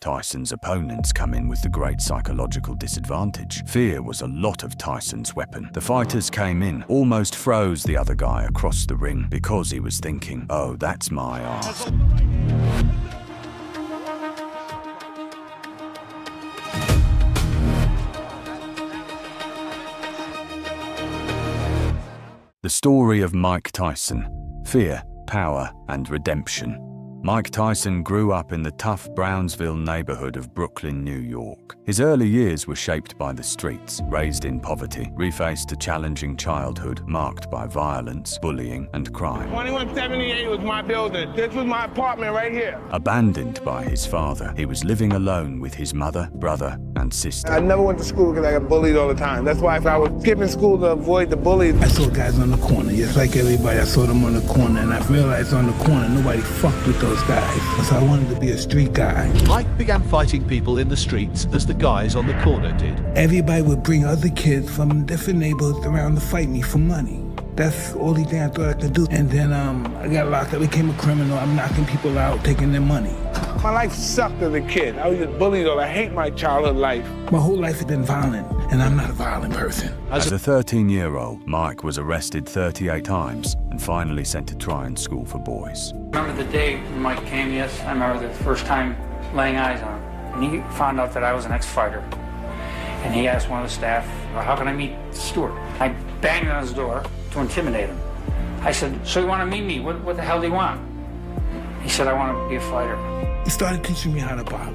Tyson's opponents come in with the great psychological disadvantage. Fear was a lot of Tyson's weapon. The fighters came in, almost froze the other guy across the ring because he was thinking, oh, that's my ass. The story of Mike Tyson: fear, power, and redemption. Mike Tyson grew up in the tough Brownsville neighborhood of Brooklyn, New York. His early years were shaped by the streets. Raised in poverty, refaced a challenging childhood marked by violence, bullying, and crime. 2178 was my building. This was my apartment right here. Abandoned by his father, he was living alone with his mother, brother, and sister. I never went to school because I got bullied all the time. That's why if I was skipping school to avoid the bullies. I saw guys on the corner, just like everybody. I saw them on the corner, and I realized on the corner nobody fucked with those guys. So I wanted to be a street guy. Mike began fighting people in the streets as the guys on the corner did. Everybody would bring other kids from different neighborhoods around to fight me for money. That's the only thing I thought I could do. And then I got locked up, became a criminal. I'm knocking people out, taking their money. My life sucked as a kid. I was just bullied all. I hate my childhood life. My whole life has been violent, and I'm not a violent person. As a 13-year-old, Mike was arrested 38 times and finally sent to try-in school for boys. Remember the day when Mike came, yes? I remember the first time laying eyes on him. And he found out that I was an ex-fighter. And he asked one of the staff, well, how can I meet Stuart? I banged on his door to intimidate him. I said, so you want to meet me? What the hell do you want? He said, I want to be a fighter. He started teaching me how to box.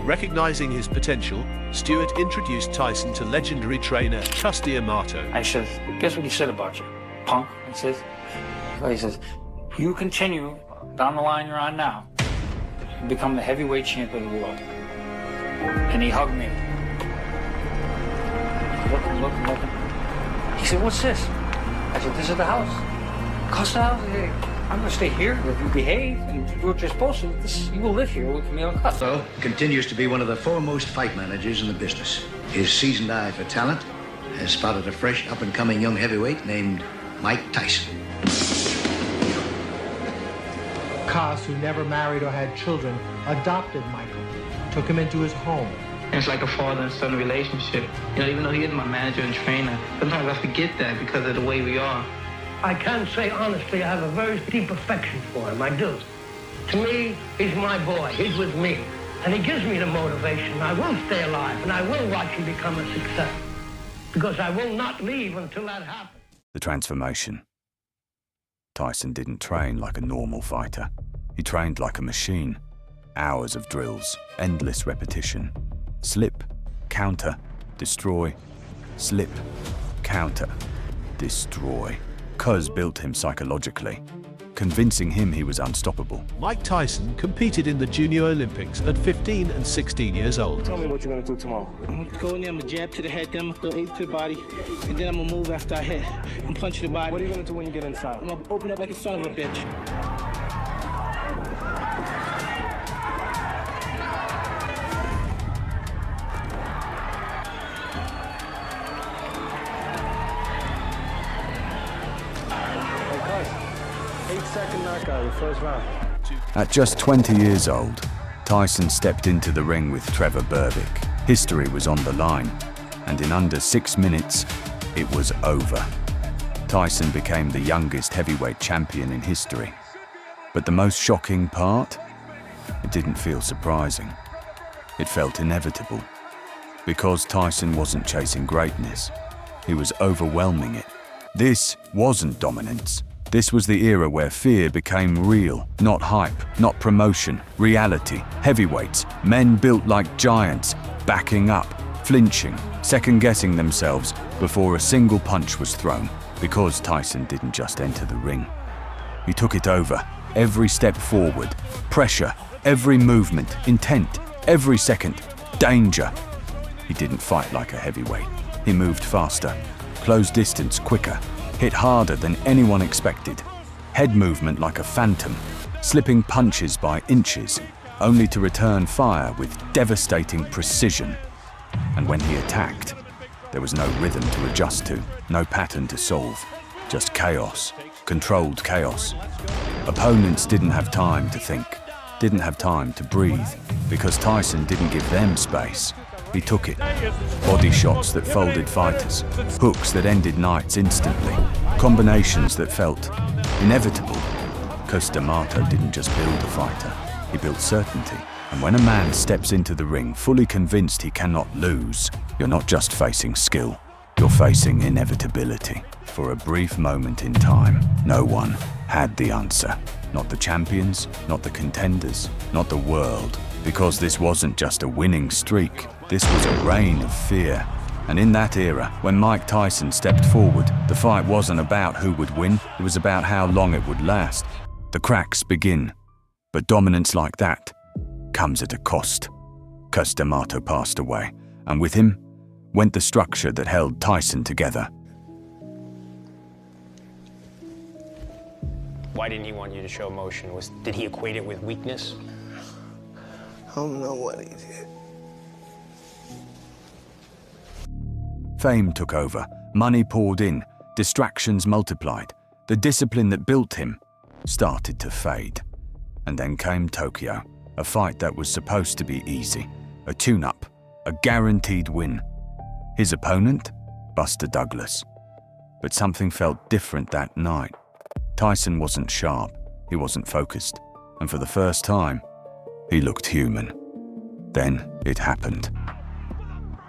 Recognizing his potential, Stuart introduced Tyson to legendary trainer Custy Amato. I said, guess what he said about you, punk? He says, you continue down the line you're on now, you become the heavyweight champion of the world. And he hugged me. Looking. He said, what's this? I said, this is the house. Cuss house? I'm gonna stay here. If you behave and do what you're supposed to, you will live here with me on cut. So, continues to be one of the foremost fight managers in the business. His seasoned eye for talent has spotted a fresh, up-and-coming young heavyweight named Mike Tyson. Cos, who never married or had children, adopted Michael, took him into his home. It's like a father and son relationship. Even though he is my manager and trainer, sometimes I forget that because of the way we are. I can say honestly, I have a very deep affection for him, I do. To me, he's my boy, he's with me. And he gives me the motivation. I will stay alive, and I will watch him become a success. Because I will not leave until that happens. The transformation. Tyson didn't train like a normal fighter. He trained like a machine. Hours of drills, endless repetition. Slip, counter, destroy. Slip, counter, destroy. Cuz built him psychologically, convincing him he was unstoppable. Mike Tyson competed in the Junior Olympics at 15 and 16 years old. Tell me what you're going to do tomorrow. I'm gonna go in there, I'm gonna jab to the head, then I'm gonna throw 8 to the body, and then I'm gonna move after I hit and punch the body. What are you going to do when you get inside? I'm gonna open up like a son of a bitch. Knockout, first round. At just 20 years old, Tyson stepped into the ring with Trevor Berbick. History was on the line, and in under 6 minutes, it was over. Tyson became the youngest heavyweight champion in history. But the most shocking part? It didn't feel surprising. It felt inevitable. Because Tyson wasn't chasing greatness, he was overwhelming it. This wasn't dominance. This was the era where fear became real, not hype, not promotion, reality. Heavyweights, men built like giants, backing up, flinching, second-guessing themselves before a single punch was thrown. Because Tyson didn't just enter the ring. He took it over, every step forward, pressure, every movement, intent, every second, danger. He didn't fight like a heavyweight. He moved faster, closed distance quicker, hit harder than anyone expected. Head movement like a phantom, slipping punches by inches, only to return fire with devastating precision. And when he attacked, there was no rhythm to adjust to, no pattern to solve, just chaos, controlled chaos. Opponents didn't have time to think, didn't have time to breathe because Tyson didn't give them space. He took it. Body shots that folded fighters, hooks that ended nights instantly, combinations that felt inevitable. Cus D'Amato didn't just build a fighter, he built certainty. And when a man steps into the ring fully convinced he cannot lose, you're not just facing skill, you're facing inevitability. For a brief moment in time, no one had the answer. Not the champions, not the contenders, not the world. Because this wasn't just a winning streak, this was a reign of fear. And in that era, when Mike Tyson stepped forward, the fight wasn't about who would win, it was about how long it would last. The cracks begin, but dominance like that comes at a cost. Cus D'Amato passed away, and with him went the structure that held Tyson together. Why didn't he want you to show emotion? Did he equate it with weakness? I don't know what he did. Fame took over, money poured in, distractions multiplied. The discipline that built him started to fade. And then came Tokyo, a fight that was supposed to be easy, a tune-up, a guaranteed win. His opponent? Buster Douglas. But something felt different that night. Tyson wasn't sharp, he wasn't focused, and for the first time, he looked human. Then it happened.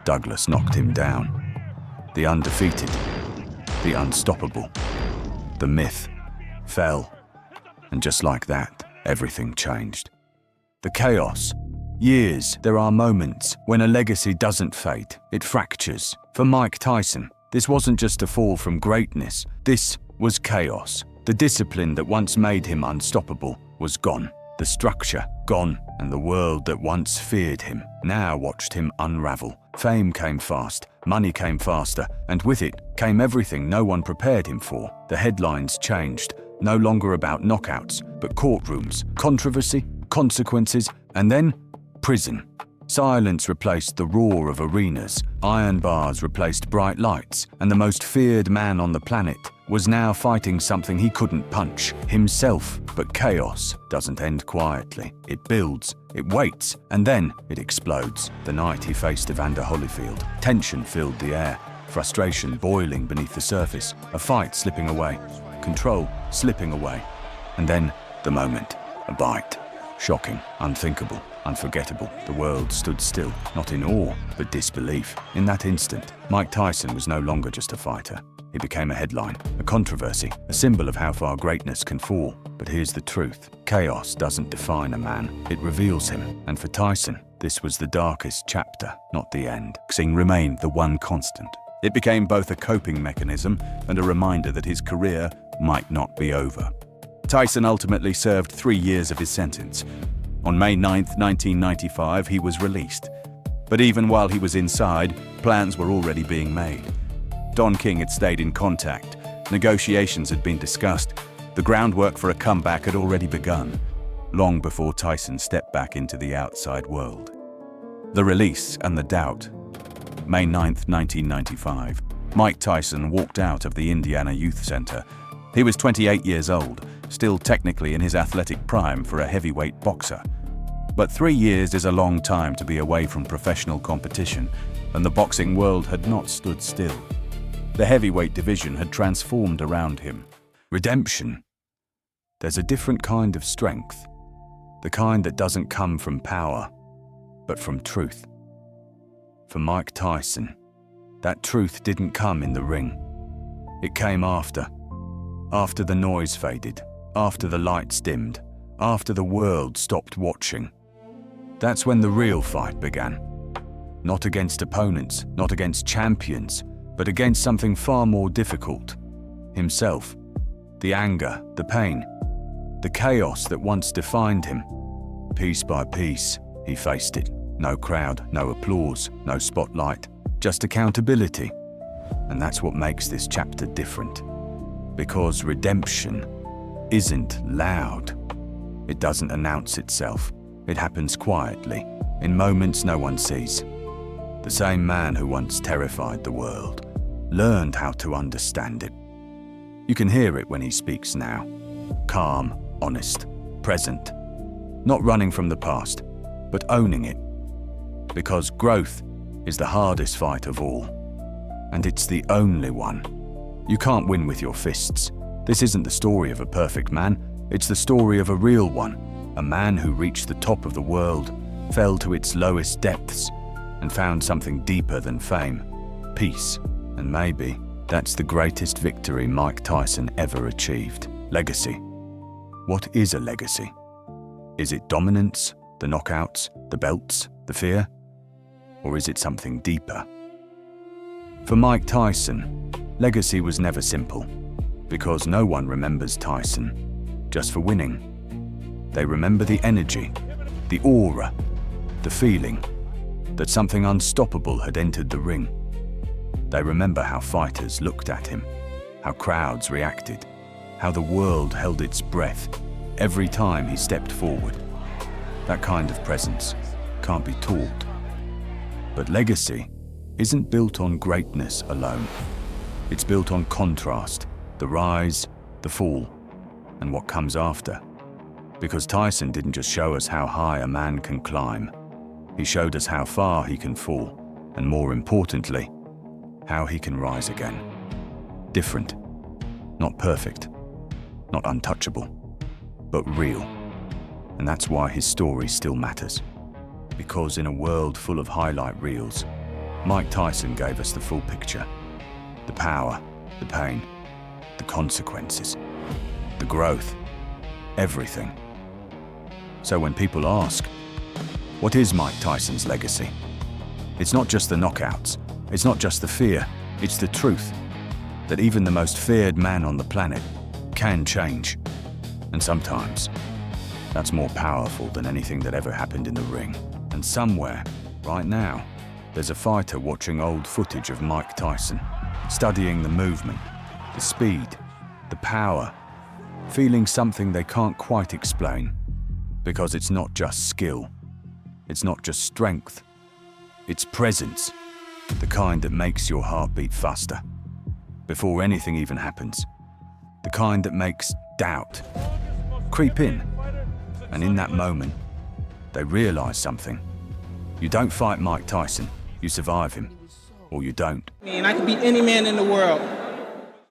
Douglas knocked him down. The undefeated, the unstoppable, the myth fell. And just like that, everything changed. The chaos. Years, there are moments when a legacy doesn't fade, it fractures. For Mike Tyson, this wasn't just a fall from greatness, this was chaos. The discipline that once made him unstoppable was gone. The structure, gone, and the world that once feared him now watched him unravel. Fame came fast, money came faster, and with it came everything no one prepared him for. The headlines changed, no longer about knockouts, but courtrooms, controversy, consequences, and then prison. Silence replaced the roar of arenas, iron bars replaced bright lights, and the most feared man on the planet was now fighting something he couldn't punch, himself. But chaos doesn't end quietly. It builds, it waits, and then it explodes. The night he faced Evander Holyfield, tension filled the air, frustration boiling beneath the surface, a fight slipping away, control slipping away. And then the moment, a bite. Shocking, unthinkable, unforgettable. The world stood still, not in awe, but disbelief. In that instant, Mike Tyson was no longer just a fighter. He became a headline, a controversy, a symbol of how far greatness can fall. But here's the truth. Chaos doesn't define a man, it reveals him. And for Tyson, this was the darkest chapter, not the end. Boxing remained the one constant. It became both a coping mechanism and a reminder that his career might not be over. Tyson ultimately served 3 years of his sentence. On May 9, 1995, he was released. But even while he was inside, plans were already being made. Don King had stayed in contact, negotiations had been discussed, the groundwork for a comeback had already begun, long before Tyson stepped back into the outside world. The release and the doubt. May 9, 1995, Mike Tyson walked out of the Indiana Youth Center. He was 28 years old, still technically in his athletic prime for a heavyweight boxer. But 3 years is a long time to be away from professional competition, and the boxing world had not stood still. The heavyweight division had transformed around him. Redemption. There's a different kind of strength, the kind that doesn't come from power, but from truth. For Mike Tyson, that truth didn't come in the ring. It came after the noise faded, after the lights dimmed, after the world stopped watching. That's when the real fight began. Not against opponents, not against champions, but against something far more difficult. Himself. The anger, the pain, the chaos that once defined him. Piece by piece, he faced it. No crowd, no applause, no spotlight, just accountability. And that's what makes this chapter different. Because redemption isn't loud. It doesn't announce itself. It happens quietly, in moments no one sees. The same man who once terrified the world learned how to understand it. You can hear it when he speaks now. Calm, honest, present. Not running from the past, but owning it. Because growth is the hardest fight of all. And it's the only one. You can't win with your fists. This isn't the story of a perfect man. It's the story of a real one. A man who reached the top of the world, fell to its lowest depths, and found something deeper than fame, peace. And maybe that's the greatest victory Mike Tyson ever achieved. Legacy. What is a legacy? Is it dominance, the knockouts, the belts, the fear? Or is it something deeper? For Mike Tyson, legacy was never simple, because no one remembers Tyson just for winning. They remember the energy, the aura, the feeling that something unstoppable had entered the ring. They remember how fighters looked at him, how crowds reacted, how the world held its breath every time he stepped forward. That kind of presence can't be taught. But legacy isn't built on greatness alone. It's built on contrast, the rise, the fall, and what comes after. Because Tyson didn't just show us how high a man can climb. He showed us how far he can fall, and more importantly, how he can rise again. Different, not perfect, not untouchable, but real. And that's why his story still matters. Because in a world full of highlight reels, Mike Tyson gave us the full picture. The power, the pain, the consequences, the growth, everything. So when people ask, what is Mike Tyson's legacy? It's not just the knockouts, it's not just the fear, it's the truth that even the most feared man on the planet can change. And sometimes, that's more powerful than anything that ever happened in the ring. And somewhere, right now, there's a fighter watching old footage of Mike Tyson, studying the movement, the speed, the power, feeling something they can't quite explain. Because it's not just skill, it's not just strength, it's presence, the kind that makes your heart beat faster, before anything even happens, the kind that makes doubt creep in. And in that moment, they realize something. You don't fight Mike Tyson, you survive him, or you don't. I could beat any man in the world.